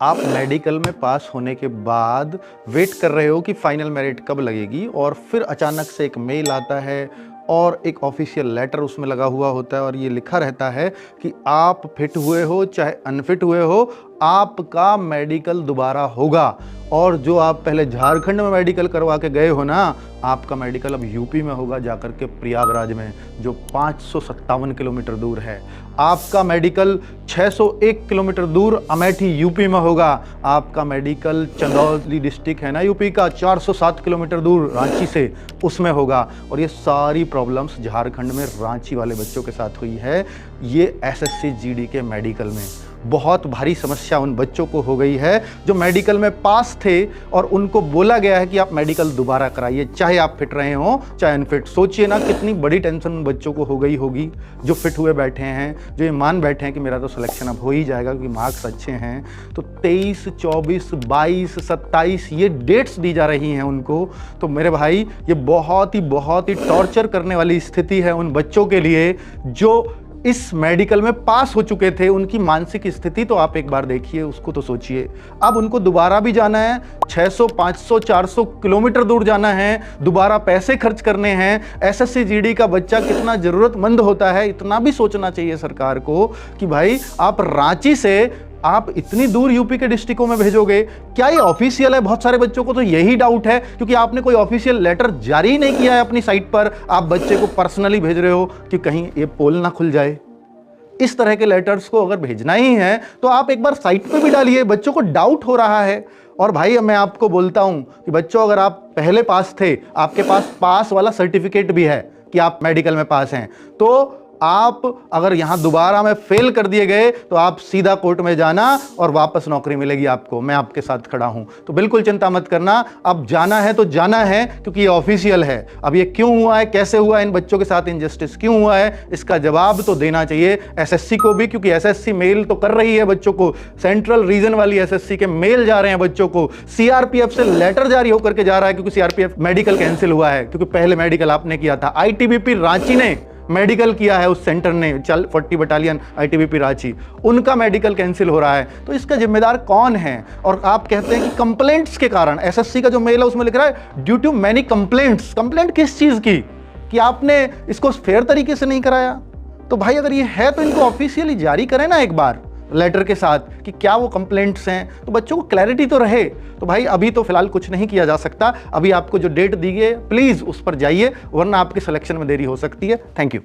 आप मेडिकल में पास होने के बाद वेट कर रहे हो कि फाइनल मेरिट कब लगेगी, और फिर अचानक से एक मेल आता है और एक ऑफिशियल लेटर उसमें लगा हुआ होता है और ये लिखा रहता है कि आप फिट हुए हो चाहे अनफिट हुए हो, आपका मेडिकल दोबारा होगा। और जो आप पहले झारखंड में मेडिकल करवा के गए हो ना, आपका मेडिकल अब यूपी में होगा, जाकर के प्रयागराज में, जो 557 किलोमीटर दूर है। आपका मेडिकल 601 किलोमीटर दूर अमेठी यूपी में होगा। आपका मेडिकल चंदौली डिस्ट्रिक्ट है ना यूपी का, 407 किलोमीटर दूर रांची से, उसमें होगा। और ये सारी प्रॉब्लम्स झारखंड में रांची वाले बच्चों के साथ हुई है। ये एसएससी जीडी के मेडिकल में बहुत भारी समस्या उन बच्चों को हो गई है जो मेडिकल में पास थे और उनको बोला गया है कि आप मेडिकल दोबारा कराइए, चाहे आप फिट रहे हो चाहे अनफिट। सोचिए ना कितनी बड़ी टेंशन उन बच्चों को हो गई होगी जो फिट हुए बैठे हैं, जो ये मान बैठे हैं कि मेरा तो सिलेक्शन अब हो ही जाएगा क्योंकि मार्क्स अच्छे हैं। तो 23, 24, 22, 27 ये डेट्स दी जा रही हैं उनको। तो मेरे भाई ये बहुत ही टॉर्चर करने वाली स्थिति है उन बच्चों के लिए जो इस मेडिकल में पास हो चुके थे। उनकी मानसिक स्थिति तो आप एक बार देखिए, उसको तो सोचिए। अब उनको दोबारा भी जाना है, 600, 500, 400 किलोमीटर दूर जाना है, दोबारा पैसे खर्च करने हैं। एसएससी जीडी का बच्चा कितना जरूरतमंद होता है, इतना भी सोचना चाहिए सरकार को कि भाई आप रांची से आप इतनी दूर यूपी के डिस्ट्रिक्टों में भेजोगे, क्या ये ऑफिशियल है? बहुत सारे बच्चों को तो यही डाउट है क्योंकि आपने कोई ऑफिशियल लेटर जारी नहीं किया है अपनी साइट पर। आप बच्चे को पर्सनली भेज रहे हो कि कहीं ये पोल ना खुल जाए। इस तरह के लेटर्स को अगर भेजना ही है तो आप एक बार साइट पे भी डालिए। बच्चों को डाउट हो रहा है। और भाई मैं आपको बोलता हूं कि बच्चों, अगर आप पहले पास थे, आपके पास पास वाला सर्टिफिकेट भी है कि आप मेडिकल में पास हैं, तो आप अगर यहां दोबारा में फेल कर दिए गए तो आप सीधा कोर्ट में जाना और वापस नौकरी मिलेगी आपको। मैं आपके साथ खड़ा हूं, तो बिल्कुल चिंता मत करना। अब जाना है तो जाना है क्योंकि ये ऑफिशियल है। अब ये क्यों हुआ है, कैसे हुआ है, इन बच्चों के साथ इनजस्टिस क्यों हुआ है, इसका जवाब तो देना चाहिए एसएससी को भी, क्योंकि एसएससी मेल तो कर रही है बच्चों को। सेंट्रल रीजन वाली एसएससी के मेल जा रहे हैं बच्चों को। सीआरपीएफ से लेटर जारी होकर के जा रहा है क्योंकि सीआरपीएफ मेडिकल कैंसिल हुआ है, क्योंकि पहले मेडिकल आपने किया था। आईटीबीपी रांची ने मेडिकल किया है, उस सेंटर ने, 40 बटालियन आईटीबीपी रांची, उनका मेडिकल कैंसिल हो रहा है। तो इसका जिम्मेदार कौन है? और आप कहते हैं कि कंप्लेंट्स के कारण, एसएससी का जो मेल है उसमें लिख रहा है due to many complaints. Complaint किस चीज की? कि आपने इसको फेयर तरीके से नहीं कराया। तो भाई अगर ये है तो इनको ऑफिशियली जारी करें ना एक बार लेटर के साथ कि क्या वो कंप्लेंट्स हैं, तो बच्चों को क्लैरिटी तो रहे। तो भाई अभी तो फिलहाल कुछ नहीं किया जा सकता। अभी आपको जो डेट दी गई है प्लीज उस पर जाइए, वरना आपके सिलेक्शन में देरी हो सकती है। Thank you.